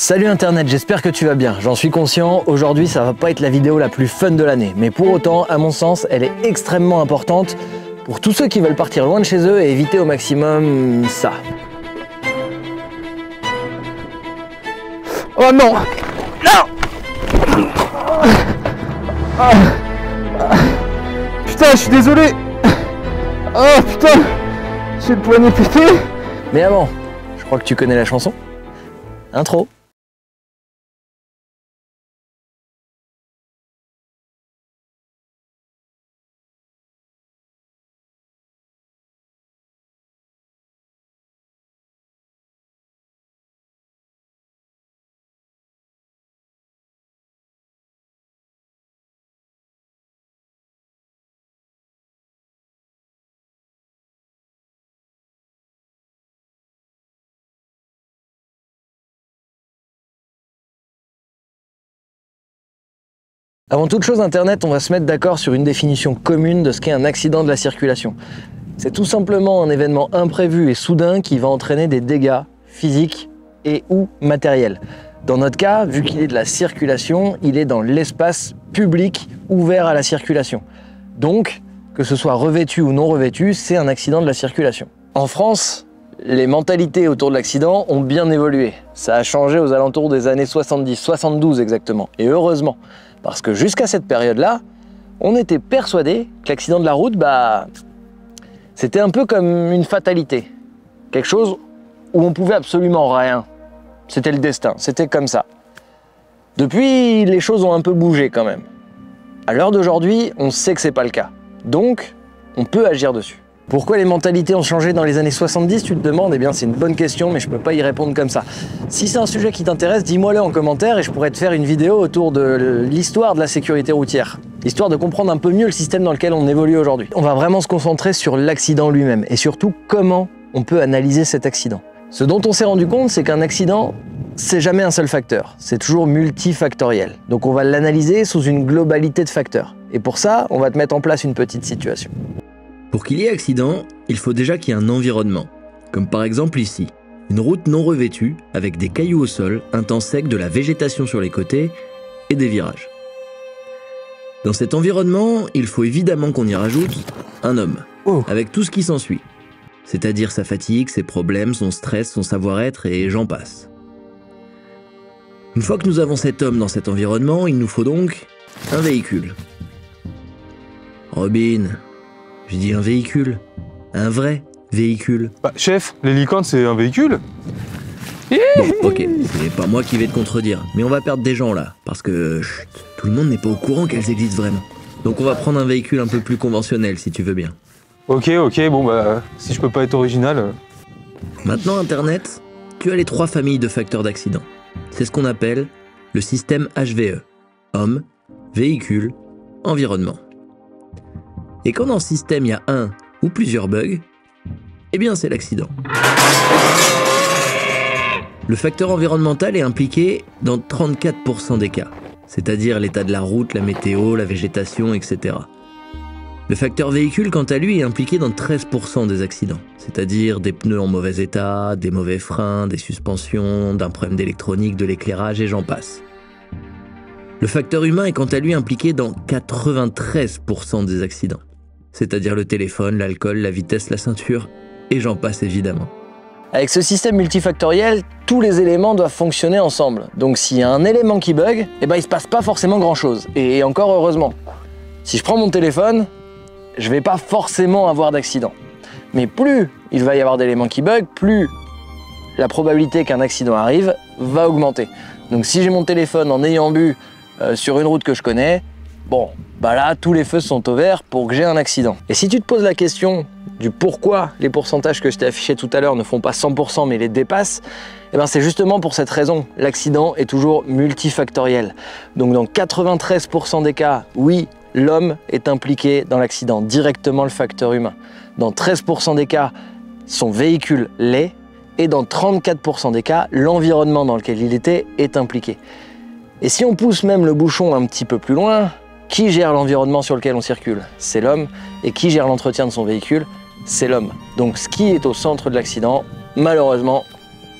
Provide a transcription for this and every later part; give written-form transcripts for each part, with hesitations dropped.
Salut Internet, j'espère que tu vas bien. J'en suis conscient, aujourd'hui ça va pas être la vidéo la plus fun de l'année. Mais pour autant, à mon sens, elle est extrêmement importante pour tous ceux qui veulent partir loin de chez eux et éviter au maximum ça. Oh non! Non! Putain, je suis désolé! Oh putain! J'ai le poignet pété! Mais avant, je crois que tu connais la chanson. Intro. Avant toute chose, Internet, on va se mettre d'accord sur une définition commune de ce qu'est un accident de la circulation. C'est tout simplement un événement imprévu et soudain qui va entraîner des dégâts physiques et ou matériels. Dans notre cas, vu qu'il est de la circulation, il est dans l'espace public ouvert à la circulation. Donc, que ce soit revêtu ou non revêtu, c'est un accident de la circulation. En France, les mentalités autour de l'accident ont bien évolué. Ça a changé aux alentours des années 70, 72 exactement, et heureusement. Parce que jusqu'à cette période-là, on était persuadé que l'accident de la route, c'était un peu comme une fatalité. Quelque chose où on pouvait absolument rien. C'était le destin, c'était comme ça. Depuis, les choses ont un peu bougé quand même. À l'heure d'aujourd'hui, on sait que c'est pas le cas. Donc, on peut agir dessus. Pourquoi les mentalités ont changé dans les années 70, tu te demandes? Eh bien, c'est une bonne question, mais je peux pas y répondre comme ça. Si c'est un sujet qui t'intéresse, dis-moi-le en commentaire et je pourrais te faire une vidéo autour de l'histoire de la sécurité routière, histoire de comprendre un peu mieux le système dans lequel on évolue aujourd'hui. On va vraiment se concentrer sur l'accident lui-même et surtout comment on peut analyser cet accident. Ce dont on s'est rendu compte, c'est qu'un accident, c'est jamais un seul facteur, c'est toujours multifactoriel. Donc on va l'analyser sous une globalité de facteurs. Et pour ça, on va te mettre en place une petite situation. Pour qu'il y ait accident, il faut déjà qu'il y ait un environnement, comme par exemple ici, une route non revêtue avec des cailloux au sol, un temps sec, de la végétation sur les côtés et des virages. Dans cet environnement, il faut évidemment qu'on y rajoute un homme, avec tout ce qui s'ensuit, c'est-à-dire sa fatigue, ses problèmes, son stress, son savoir-être et j'en passe. Une fois que nous avons cet homme dans cet environnement, il nous faut donc un véhicule. Robin, je dis un véhicule, un vrai véhicule. Chef, l'hélicorne c'est un véhicule? Bon, ok, c'est pas moi qui vais te contredire, mais on va perdre des gens là, parce que chut, tout le monde n'est pas au courant qu'elles existent vraiment. Donc on va prendre un véhicule un peu plus conventionnel si tu veux bien. Ok, bon si je peux pas être original... Maintenant Internet, tu as les 3 familles de facteurs d'accident. C'est ce qu'on appelle le système HVE. Homme, véhicule, environnement. Et quand dans le système il y a un ou plusieurs bugs, eh bien c'est l'accident. Le facteur environnemental est impliqué dans 34% des cas, c'est-à-dire l'état de la route, la météo, la végétation, etc. Le facteur véhicule, quant à lui, est impliqué dans 13% des accidents, c'est-à-dire des pneus en mauvais état, des mauvais freins, des suspensions, d'un problème d'électronique, de l'éclairage et j'en passe. Le facteur humain est quant à lui impliqué dans 93% des accidents, c'est-à-dire le téléphone, l'alcool, la vitesse, la ceinture, et j'en passe évidemment. Avec ce système multifactoriel, tous les éléments doivent fonctionner ensemble. Donc s'il y a un élément qui bug, il se passe pas forcément grand-chose. Et encore heureusement. Si je prends mon téléphone, je vais pas forcément avoir d'accident. Mais plus il va y avoir d'éléments qui bug, plus la probabilité qu'un accident arrive va augmenter. Donc si j'ai mon téléphone en ayant bu sur une route que je connais, là, tous les feux sont au vert pour que j'ai un accident. Et si tu te poses la question du pourquoi les pourcentages que je t'ai affichés tout à l'heure ne font pas 100% mais les dépassent, c'est justement pour cette raison. L'accident est toujours multifactoriel. Donc dans 93% des cas, oui, l'homme est impliqué dans l'accident, directement le facteur humain. Dans 13% des cas, son véhicule l'est. Et dans 34% des cas, l'environnement dans lequel il était est impliqué. Et si on pousse même le bouchon un petit peu plus loin, qui gère l'environnement sur lequel on circule? C'est l'homme. Et qui gère l'entretien de son véhicule? C'est l'homme. Donc ce qui est au centre de l'accident, malheureusement,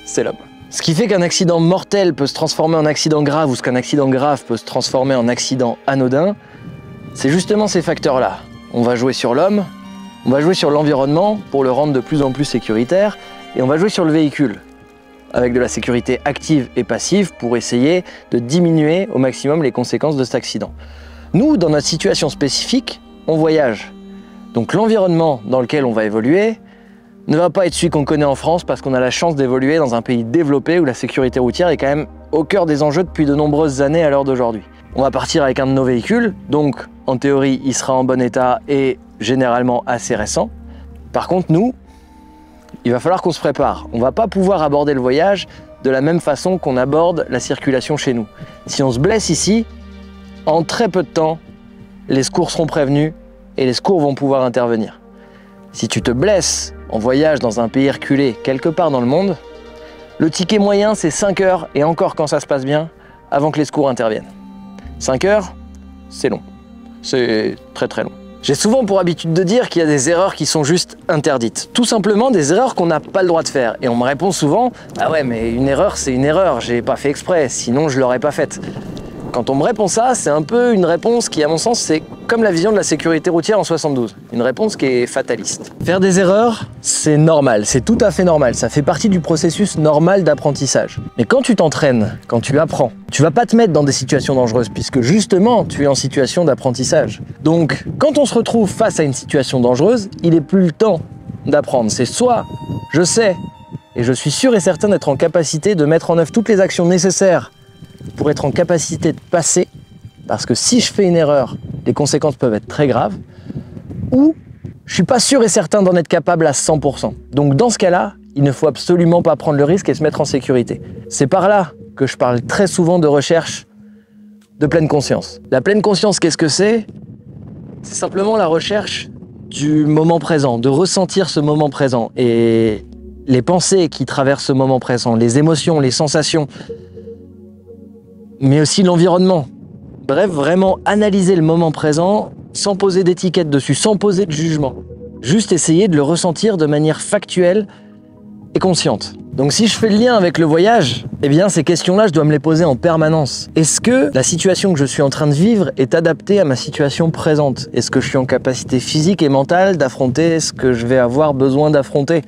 c'est l'homme. Ce qui fait qu'un accident mortel peut se transformer en accident grave ou ce qu'un accident grave peut se transformer en accident anodin, c'est justement ces facteurs-là. On va jouer sur l'homme, on va jouer sur l'environnement pour le rendre de plus en plus sécuritaire et on va jouer sur le véhicule avec de la sécurité active et passive pour essayer de diminuer au maximum les conséquences de cet accident. Nous, dans notre situation spécifique, on voyage. Donc l'environnement dans lequel on va évoluer ne va pas être celui qu'on connaît en France parce qu'on a la chance d'évoluer dans un pays développé où la sécurité routière est quand même au cœur des enjeux depuis de nombreuses années à l'heure d'aujourd'hui. On va partir avec un de nos véhicules, donc en théorie il sera en bon état et généralement assez récent. Par contre nous, il va falloir qu'on se prépare. On ne va pas pouvoir aborder le voyage de la même façon qu'on aborde la circulation chez nous. Si on se blesse ici, en très peu de temps, les secours seront prévenus et les secours vont pouvoir intervenir. Si tu te blesses en voyage dans un pays reculé quelque part dans le monde, le ticket moyen c'est 5 heures et encore quand ça se passe bien, avant que les secours interviennent. 5 heures, c'est long. C'est très très long. J'ai souvent pour habitude de dire qu'il y a des erreurs qui sont juste interdites. Tout simplement des erreurs qu'on n'a pas le droit de faire. Et on me répond souvent « Ah ouais, mais une erreur, c'est une erreur, j'ai pas fait exprès, sinon je l'aurais pas faite. » Quand on me répond ça, c'est un peu une réponse qui, à mon sens, c'est comme la vision de la sécurité routière en 72. Une réponse qui est fataliste. Faire des erreurs, c'est normal, c'est tout à fait normal. Ça fait partie du processus normal d'apprentissage. Mais quand tu t'entraînes, quand tu apprends, tu vas pas te mettre dans des situations dangereuses puisque justement, tu es en situation d'apprentissage. Donc, quand on se retrouve face à une situation dangereuse, il n'est plus le temps d'apprendre. C'est soit je sais et je suis sûr et certain d'être en capacité de mettre en œuvre toutes les actions nécessaires pour être en capacité de passer, parce que si je fais une erreur, les conséquences peuvent être très graves, ou je suis pas sûr et certain d'en être capable à 100%. Donc dans ce cas-là, il ne faut absolument pas prendre le risque et se mettre en sécurité. C'est par là que je parle très souvent de recherche de pleine conscience. La pleine conscience, qu'est-ce que c'est? C'est simplement la recherche du moment présent, de ressentir ce moment présent. Et les pensées qui traversent ce moment présent, les émotions, les sensations, mais aussi l'environnement. Bref, vraiment analyser le moment présent sans poser d'étiquette dessus, sans poser de jugement. Juste essayer de le ressentir de manière factuelle et consciente. Donc si je fais le lien avec le voyage, eh bien ces questions-là, je dois me les poser en permanence. Est-ce que la situation que je suis en train de vivre est adaptée à ma situation présente? Est-ce que je suis en capacité physique et mentale d'affronter ce que je vais avoir besoin d'affronter?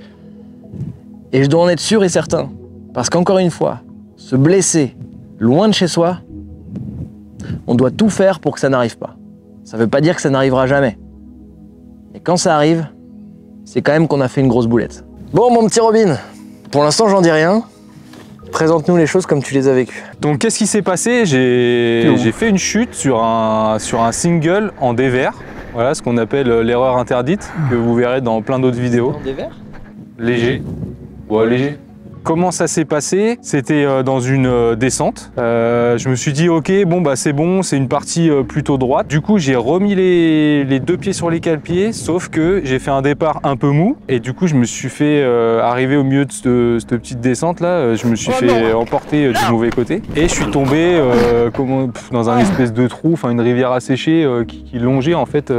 Et je dois en être sûr et certain. Parce qu'encore une fois, se blesser loin de chez soi, on doit tout faire pour que ça n'arrive pas. Ça ne veut pas dire que ça n'arrivera jamais. Mais quand ça arrive, c'est quand même qu'on a fait une grosse boulette. Bon, mon petit Robin, pour l'instant, j'en dis rien. Présente-nous les choses comme tu les as vécues. Donc, qu'est-ce qui s'est passé? J'ai fait une chute sur un single en dévers. Voilà ce qu'on appelle l'erreur interdite, que vous verrez dans plein d'autres vidéos. En dévers? Léger. Ouais, léger. Comment ça s'est passé? C'était dans une descente. Je me suis dit ok, bon bah c'est bon, c'est une partie plutôt droite. Du coup j'ai remis les deux pieds sur les cale-pieds, sauf que j'ai fait un départ un peu mou et du coup je me suis fait arriver au milieu de cette petite descente là, je me suis fait emporter du mauvais côté et je suis tombé dans un espèce de trou, enfin une rivière asséchée qui longeait en fait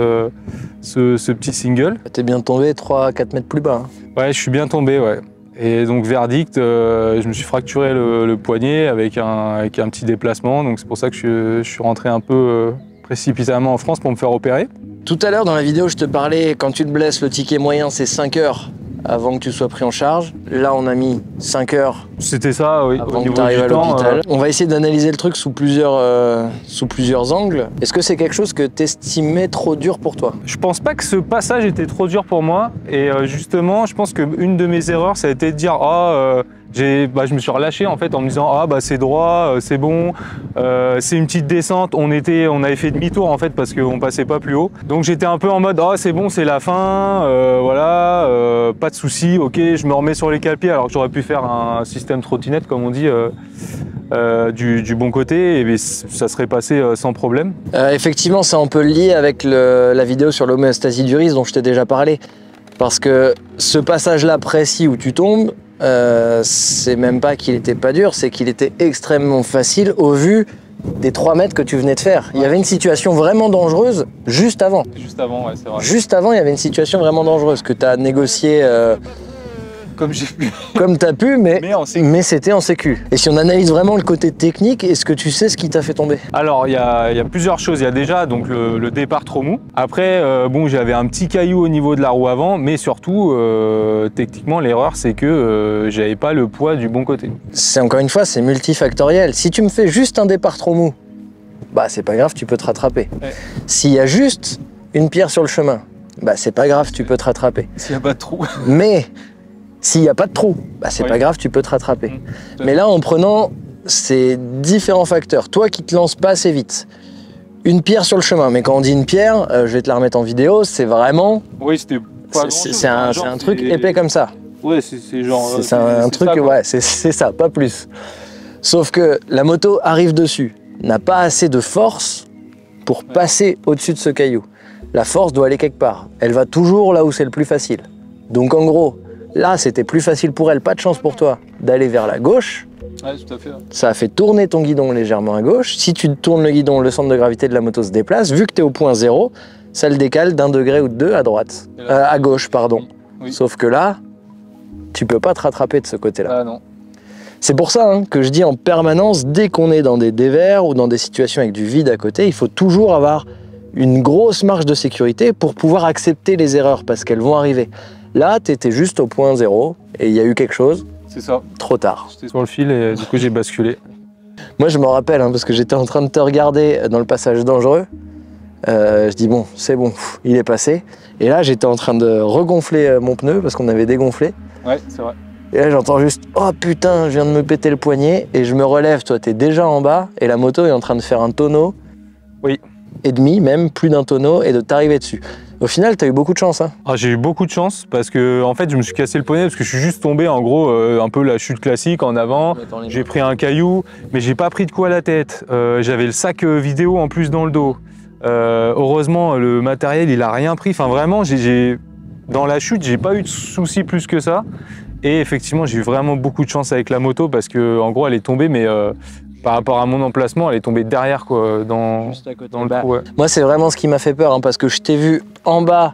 ce petit single. T'es bien tombé 3-4 mètres plus bas. Hein. Ouais, je suis bien tombé, ouais. Et donc verdict, je me suis fracturé le poignet avec un petit déplacement, donc c'est pour ça que je suis rentré un peu précipitamment en France pour me faire opérer. Tout à l'heure dans la vidéo je te parlais, quand tu te blesses le ticket moyen c'est 5 heures avant que tu sois pris en charge. Là on a mis 5 heures. C'était ça, oui. Avant que tu arrives à l'hôpital. On va essayer d'analyser le truc sous plusieurs angles. Est-ce que c'est quelque chose que tu estimais trop dur pour toi? Je pense pas que ce passage était trop dur pour moi. Et justement, je pense qu'une de mes erreurs, ça a été de dire je me suis relâché en fait en me disant c'est droit, c'est bon, c'est une petite descente. On avait fait demi-tour en fait parce qu'on passait pas plus haut. Donc j'étais un peu en mode c'est bon, c'est la fin, voilà, pas de souci, ok, je me remets sur les cale-pieds alors que j'aurais pu faire un système trottinette comme on dit du bon côté et ça serait passé sans problème. Effectivement, ça on peut le lier avec la vidéo sur l'homéostasie du risque dont je t'ai déjà parlé. Parce que ce passage-là précis où tu tombes, c'est même pas qu'il était pas dur, c'est qu'il était extrêmement facile au vu des 3 mètres que tu venais de faire. Il y avait une situation vraiment dangereuse juste avant. Juste avant, ouais, c'est vrai. Juste avant, il y avait une situation vraiment dangereuse que tu as négociée comme j'ai pu. Comme t'as pu, mais c'était en sécu. Et si on analyse vraiment le côté technique, est-ce que tu sais ce qui t'a fait tomber? Alors, il y a plusieurs choses. Il y a déjà donc, le départ trop mou. Après, bon, j'avais un petit caillou au niveau de la roue avant, mais surtout, techniquement, l'erreur, c'est que j'avais pas le poids du bon côté. C'est encore une fois, c'est multifactoriel. Si tu me fais juste un départ trop mou, bah c'est pas grave, tu peux te rattraper. Ouais. S'il y a juste une pierre sur le chemin, bah c'est pas grave, tu peux te rattraper. S'il n'y a pas de trou. Mais s'il n'y a pas de trou, bah c'est pas grave, tu peux te rattraper. Mais là, en prenant ces différents facteurs, toi qui te lances pas assez vite, une pierre sur le chemin, mais quand on dit une pierre, je vais te la remettre en vidéo, c'est vraiment... Oui, c'était pas c'est un truc épais comme ça. Ouais, c'est genre... C'est un truc, ça, ouais, c'est ça, pas plus. Sauf que la moto arrive dessus, n'a pas assez de force pour passer au-dessus de ce caillou. La force doit aller quelque part. Elle va toujours là où c'est le plus facile. Donc en gros, là, c'était plus facile pour elle, pas de chance pour toi, d'aller vers la gauche. Ouais, tout à fait. Ça a fait tourner ton guidon légèrement à gauche. Si tu tournes le guidon, le centre de gravité de la moto se déplace. Vu que tu es au point 0, ça le décale d'1 degré ou de 2 à droite. À gauche, pardon. Oui. Sauf que là, tu peux pas te rattraper de ce côté-là. Ah non. C'est pour ça que je dis en permanence, dès qu'on est dans des dévers ou dans des situations avec du vide à côté, il faut toujours avoir une grosse marge de sécurité pour pouvoir accepter les erreurs parce qu'elles vont arriver. Là, tu étais juste au point 0 et il y a eu quelque chose. C'est ça. Trop tard. J'étais sur le fil et du coup j'ai basculé. Moi je me rappelle parce que j'étais en train de te regarder dans le passage dangereux. Je dis bon, c'est bon, il est passé. Et là j'étais en train de regonfler mon pneu parce qu'on avait dégonflé. Ouais, c'est vrai. Et là j'entends juste oh putain, je viens de me péter le poignet et je me relève, toi t'es déjà en bas et la moto est en train de faire un tonneau. Oui. Et demi, même plus d'un tonneau et de t'arriver dessus. Au final, t'as eu beaucoup de chance. Hein. Ah, j'ai eu beaucoup de chance parce que en fait, je me suis cassé le poignet parce que je suis juste tombé en gros un peu la chute classique en avant. J'ai pris un caillou, mais j'ai pas pris de coup à la tête. J'avais le sac vidéo en plus dans le dos. Heureusement, le matériel, il a rien pris. Enfin, vraiment, dans la chute, j'ai pas eu de soucis plus que ça. Et effectivement, j'ai eu vraiment beaucoup de chance avec la moto parce que en gros, elle est tombée, mais par rapport à mon emplacement, elle est tombée derrière, quoi, dans le trou. Ouais. Moi, c'est vraiment ce qui m'a fait peur, parce que je t'ai vu en bas,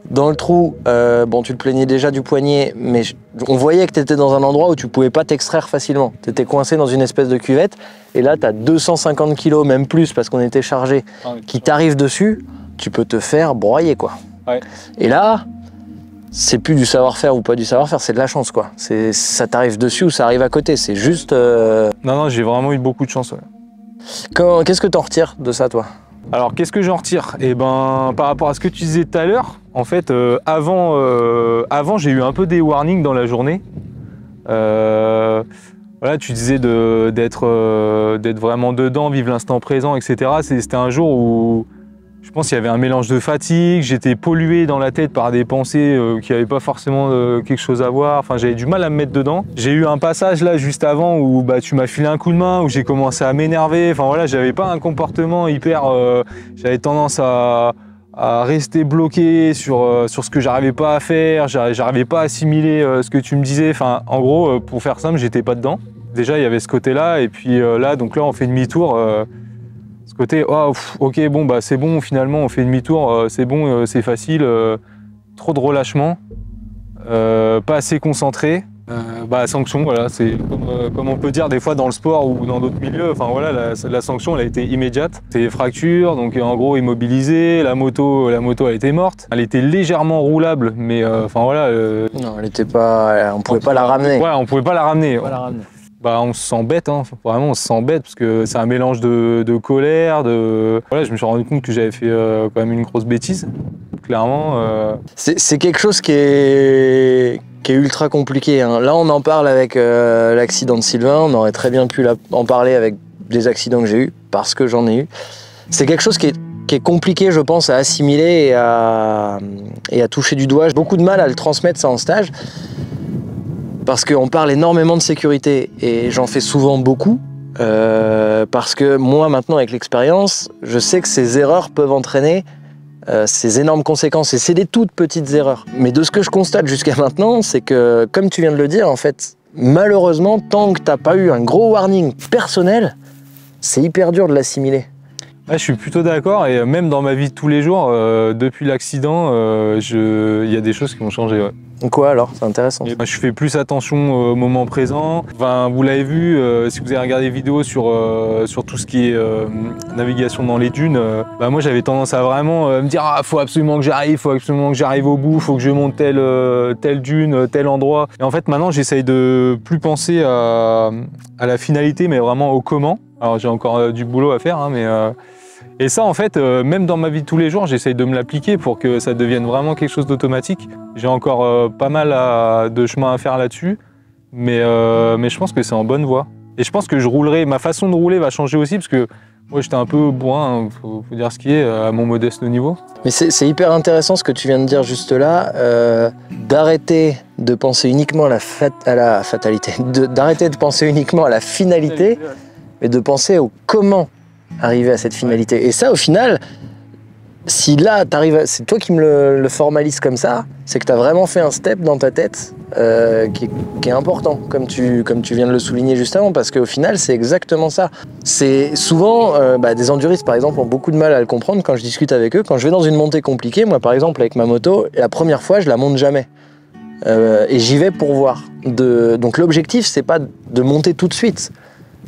dans le trou. Bon, tu te plaignais déjà du poignet, mais on voyait que tu étais dans un endroit où tu pouvais pas t'extraire facilement. Tu étais coincé dans une espèce de cuvette, et là, tu as 250 kilos, même plus, parce qu'on était chargé, qui t'arrivent dessus, tu peux te faire broyer, quoi. Ouais. Et là, c'est plus du savoir-faire ou pas du savoir-faire, c'est de la chance, quoi. Ça t'arrive dessus ou ça arrive à côté, c'est juste... Non, j'ai vraiment eu beaucoup de chance, ouais. Qu'est-ce que t'en retires de ça, toi? Alors, qu'est-ce que j'en retire? Eh ben, par rapport à ce que tu disais tout à l'heure, en fait, avant j'ai eu un peu des warnings dans la journée. Voilà, tu disais d'être vraiment dedans, vivre l'instant présent, etc. C'était un jour où je pense qu'il y avait un mélange de fatigue, j'étais pollué dans la tête par des pensées qui n'avaient pas forcément quelque chose à voir. Enfin, j'avais du mal à me mettre dedans. J'ai eu un passage là juste avant où tu m'as filé un coup de main, où j'ai commencé à m'énerver. Enfin voilà, j'avais pas un comportement hyper... j'avais tendance à rester bloqué sur ce que j'arrivais pas à faire, j'arrivais pas à assimiler ce que tu me disais. Enfin, en gros, pour faire simple, j'étais pas dedans. Déjà, il y avait ce côté-là, et puis là, on fait demi-tour. Ce côté, oh, ok, bon, bah c'est bon, finalement, on fait demi-tour, c'est bon, c'est facile, trop de relâchement, pas assez concentré. Sanction, voilà, c'est comme on peut dire des fois dans le sport ou dans d'autres milieux, enfin voilà, la sanction elle a été immédiate. C'est fracture, donc en gros immobilisé, la moto elle était morte. Elle était légèrement roulable, mais enfin voilà. Non, elle était pas, on pouvait pas la ramener. Ouais, on pouvait pas la ramener. On se sent bête, hein. Vraiment on se sent bête parce que c'est un mélange de colère, Voilà, je me suis rendu compte que j'avais fait quand même une grosse bêtise, clairement. C'est quelque chose qui est ultra compliqué, hein. Là on en parle avec l'accident de Sylvain, on aurait très bien pu en parler avec des accidents que j'ai eus, parce que j'en ai eu. C'est quelque chose qui est compliqué, je pense, à assimiler et à toucher du doigt. J'ai beaucoup de mal à le transmettre ça en stage, parce qu'on parle énormément de sécurité, et j'en fais souvent beaucoup, parce que moi maintenant avec l'expérience, je sais que ces erreurs peuvent entraîner ces énormes conséquences, et c'est des toutes petites erreurs. Mais de ce que je constate jusqu'à maintenant, c'est que, comme tu viens de le dire, en fait, malheureusement, tant que t'as pas eu un gros warning personnel, c'est hyper dur de l'assimiler. Je suis plutôt d'accord et même dans ma vie de tous les jours, depuis l'accident, il y a des choses qui ont changé. Ouais. Quoi alors? C'est intéressant. Et je fais plus attention au moment présent. Enfin, vous l'avez vu, si vous avez regardé des vidéos sur tout ce qui est navigation dans les dunes, moi j'avais tendance à vraiment me dire faut absolument que j'arrive au bout, faut que je monte telle dune, tel endroit. Et en fait maintenant j'essaye de plus penser à la finalité mais vraiment au comment. Alors j'ai encore du boulot à faire, hein, mais et ça en fait, même dans ma vie de tous les jours, j'essaye de me l'appliquer pour que ça devienne vraiment quelque chose d'automatique. J'ai encore pas mal de chemin à faire là-dessus, mais je pense que c'est en bonne voie. Et je pense que ma façon de rouler va changer aussi, parce que moi j'étais un peu bourrin, faut dire ce qui est, à mon modeste niveau. Mais c'est hyper intéressant ce que tu viens de dire juste là, d'arrêter de penser uniquement à la fatalité, d'arrêter de penser uniquement à la finalité, mais de penser au comment arriver à cette finalité. Et ça, au final, si là, c'est toi qui me le formalises comme ça, c'est que tu as vraiment fait un step dans ta tête qui est important, comme tu viens de le souligner juste avant, parce qu'au final, c'est exactement ça. C'est souvent, des enduristes, par exemple, ont beaucoup de mal à le comprendre quand je discute avec eux. Quand je vais dans une montée compliquée, moi, par exemple, avec ma moto, la première fois, je la monte jamais. Et j'y vais pour voir. Donc l'objectif, c'est pas de monter tout de suite.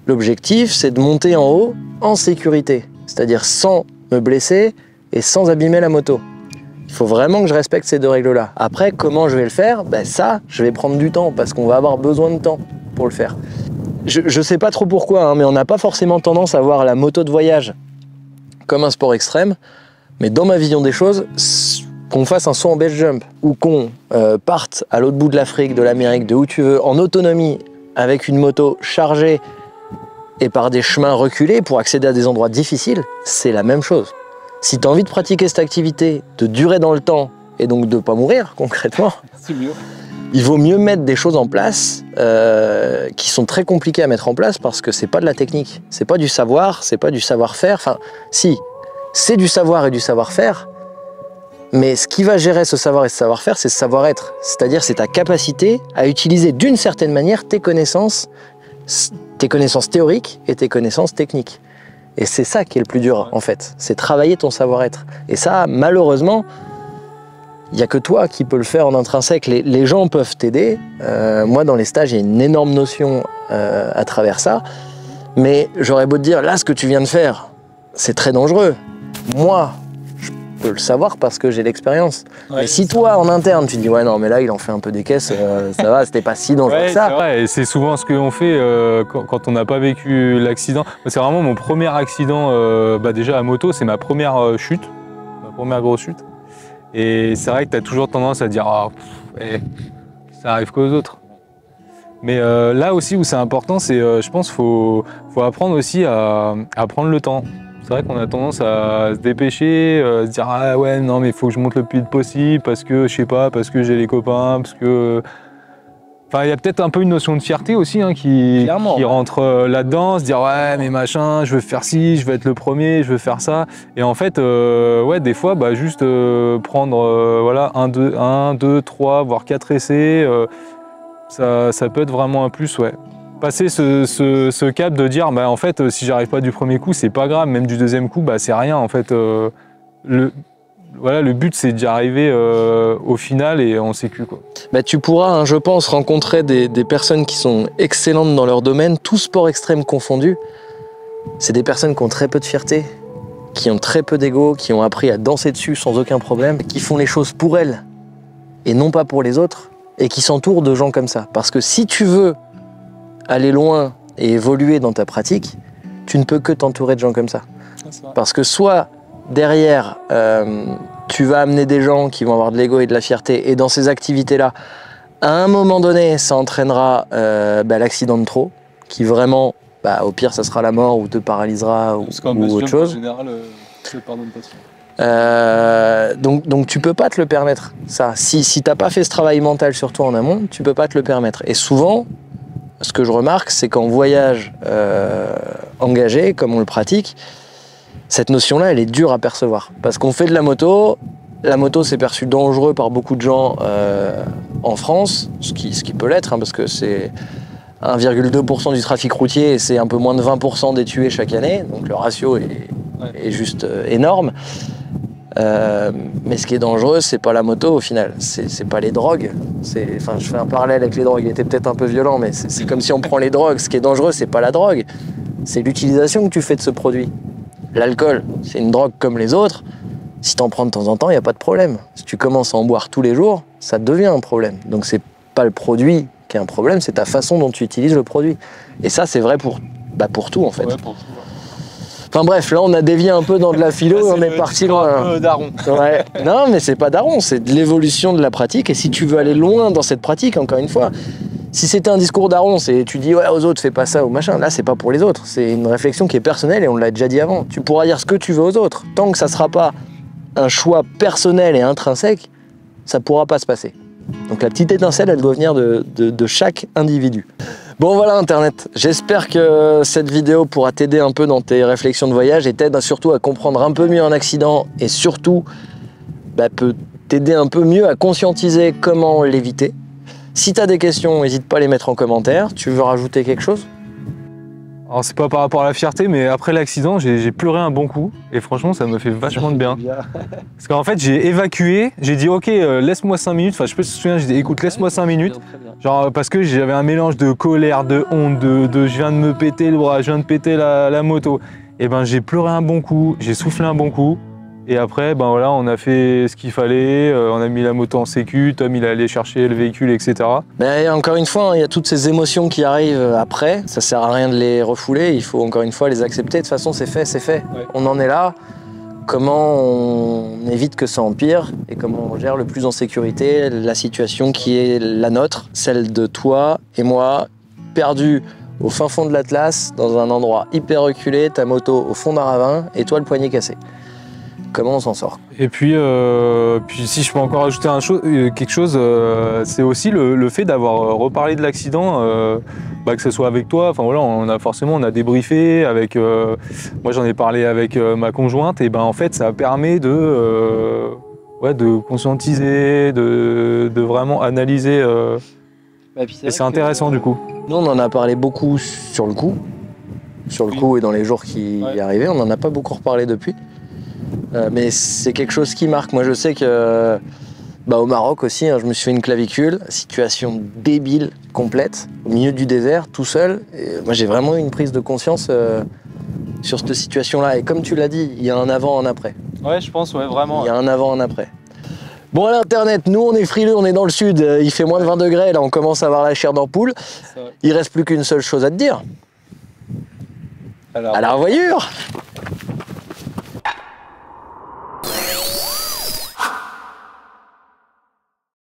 L'objectif, c'est de monter en haut en sécurité, c'est-à-dire sans me blesser et sans abîmer la moto. Il faut vraiment que je respecte ces deux règles-là. Après, comment je vais le faire? Ça, je vais prendre du temps, parce qu'on va avoir besoin de temps pour le faire. Je sais pas trop pourquoi, hein, mais on n'a pas forcément tendance à voir la moto de voyage comme un sport extrême, mais dans ma vision des choses, qu'on fasse un saut en base jump, ou qu'on parte à l'autre bout de l'Afrique, de l'Amérique, de où tu veux, en autonomie, avec une moto chargée, et par des chemins reculés pour accéder à des endroits difficiles, c'est la même chose. Si tu as envie de pratiquer cette activité, de durer dans le temps et donc de ne pas mourir concrètement, il vaut mieux mettre des choses en place qui sont très compliquées à mettre en place parce que c'est pas de la technique, c'est pas du savoir, c'est pas du savoir-faire. Enfin, si, c'est du savoir et du savoir-faire, mais ce qui va gérer ce savoir et ce savoir-faire, c'est ce savoir-être. C'est-à-dire, c'est ta capacité à utiliser d'une certaine manière tes connaissances théoriques et tes connaissances techniques. Et c'est ça qui est le plus dur, en fait. C'est travailler ton savoir-être. Et ça, malheureusement, il n'y a que toi qui peux le faire en intrinsèque. Les gens peuvent t'aider. Moi, dans les stages, il y a une énorme notion à travers ça. Mais j'aurais beau te dire, là, ce que tu viens de faire, c'est très dangereux. Moi, je peux le savoir parce que j'ai l'expérience. Ouais, et si toi, en interne, tu te dis, ouais, non, mais là, il en fait un peu des caisses, ça va, c'était pas si dangereux que ça. C'est vrai, et c'est souvent ce qu'on fait quand on n'a pas vécu l'accident. C'est vraiment mon premier accident, déjà à moto, c'est ma première chute, ma première grosse chute. Et c'est vrai que tu as toujours tendance à dire, ça arrive qu'aux autres. Mais là aussi où c'est important, c'est, je pense, faut apprendre aussi à prendre le temps. C'est vrai qu'on a tendance à se dépêcher, se dire ah ouais non mais il faut que je monte le plus vite possible parce que je sais pas, parce que j'ai les copains, parce que. Enfin il y a peut-être un peu une notion de fierté aussi hein, qui rentre là-dedans, se dire ouais mais machin, je veux faire ci, je veux être le premier, je veux faire ça. Et en fait des fois juste prendre voilà 1, 2, 3, voire 4 essais, ça peut être vraiment un plus ouais. Passer ce cap de dire en fait si j'arrive pas du premier coup c'est pas grave, même du deuxième coup c'est rien en fait. Le but c'est d'y arriver au final et en sécu quoi. Tu pourras hein, je pense rencontrer des personnes qui sont excellentes dans leur domaine, tout sport extrême confondu. C'est des personnes qui ont très peu de fierté, qui ont très peu d'ego, qui ont appris à danser dessus sans aucun problème, qui font les choses pour elles et non pas pour les autres, et qui s'entourent de gens comme ça. Parce que si tu veux aller loin et évoluer dans ta pratique, tu ne peux que t'entourer de gens comme ça. Parce que soit derrière, tu vas amener des gens qui vont avoir de l'ego et de la fierté, et dans ces activités-là, à un moment donné, ça entraînera l'accident de trop, qui vraiment, au pire, ça sera la mort ou te paralysera ou autre chose. En général, donc tu peux pas te le permettre, ça. Si t'as pas fait ce travail mental sur toi en amont, tu peux pas te le permettre. Et souvent, ce que je remarque, c'est qu'en voyage engagé, comme on le pratique, cette notion-là, elle est dure à percevoir. Parce qu'on fait de la moto c'est perçu dangereux par beaucoup de gens en France, ce qui peut l'être, hein, parce que c'est 1,2% du trafic routier et c'est un peu moins de 20% des tués chaque année, donc le ratio est est juste énorme. Mais ce qui est dangereux, c'est pas la moto au final, c'est pas les drogues. Enfin, je fais un parallèle avec les drogues, il était peut-être un peu violent, mais c'est comme si on prend les drogues. Ce qui est dangereux, c'est pas la drogue, c'est l'utilisation que tu fais de ce produit. L'alcool, c'est une drogue comme les autres. Si t'en prends de temps en temps, il n'y a pas de problème. Si tu commences à en boire tous les jours, ça devient un problème. Donc c'est pas le produit qui est un problème, c'est ta façon dont tu utilises le produit. Et ça, c'est vrai pour tout en fait. Ouais, pour tout. Enfin bref, là on a dévié un peu dans de la philo, on est parti loin. Un peu daron. Ouais. Non, mais c'est pas daron, c'est de l'évolution de la pratique. Et si tu veux aller loin dans cette pratique, encore une fois, si c'était un discours daron, c'est tu dis ouais aux autres fais pas ça ou machin. Là c'est pas pour les autres, c'est une réflexion qui est personnelle et on l'a déjà dit avant. Tu pourras dire ce que tu veux aux autres, tant que ça sera pas un choix personnel et intrinsèque, ça pourra pas se passer. Donc la petite étincelle, elle doit venir de chaque individu. Bon voilà Internet, j'espère que cette vidéo pourra t'aider un peu dans tes réflexions de voyage et t'aide surtout à comprendre un peu mieux un accident et surtout peut t'aider un peu mieux à conscientiser comment l'éviter. Si t'as des questions, n'hésite pas à les mettre en commentaire. Tu veux rajouter quelque chose ? Alors c'est pas par rapport à la fierté, mais après l'accident, j'ai pleuré un bon coup et franchement ça me fait vachement de bien. Parce qu'en fait j'ai évacué, j'ai dit ok laisse-moi 5 minutes, enfin je me souviens, j'ai dit écoute laisse-moi 5 minutes. Genre parce que j'avais un mélange de colère, de honte, de je viens de me péter le bras, je viens de péter la moto. Et ben j'ai pleuré un bon coup, j'ai soufflé un bon coup. Et après, ben voilà, on a fait ce qu'il fallait, on a mis la moto en sécu, Tom il est allé chercher le véhicule, etc. Mais encore une fois, il y a toutes ces émotions qui arrivent après, ça sert à rien de les refouler, il faut encore une fois les accepter. De toute façon, c'est fait, c'est fait. Ouais. On en est là. Comment on évite que ça empire et comment on gère le plus en sécurité la situation qui est la nôtre, celle de toi et moi, perdus au fin fond de l'Atlas, dans un endroit hyper reculé, ta moto au fond d'un ravin et toi le poignet cassé. Comment on s'en sort? Et puis si je peux encore ajouter quelque chose, c'est aussi le fait d'avoir reparlé de l'accident, que ce soit avec toi, enfin voilà, on a débriefé avec, moi j'en ai parlé avec ma conjointe, et ben en fait ça permet de conscientiser, de vraiment analyser, et c'est intéressant du coup. Nous on en a parlé beaucoup sur le coup, et dans les jours qui arrivaient, on n'en a pas beaucoup reparlé depuis. Mais c'est quelque chose qui marque. Moi je sais que au Maroc aussi, je me suis fait une clavicule, situation débile, complète, au milieu du désert, tout seul. Et moi j'ai vraiment eu une prise de conscience sur cette situation-là. Et comme tu l'as dit, il y a un avant, un après. Ouais, je pense, ouais, vraiment. Il y a un avant, un après. Bon, à l'internet, nous on est frileux, on est dans le sud, il fait moins de 20 degrés, là on commence à avoir la chair d'ampoule. Il reste plus qu'une seule chose à te dire. À la revoyure.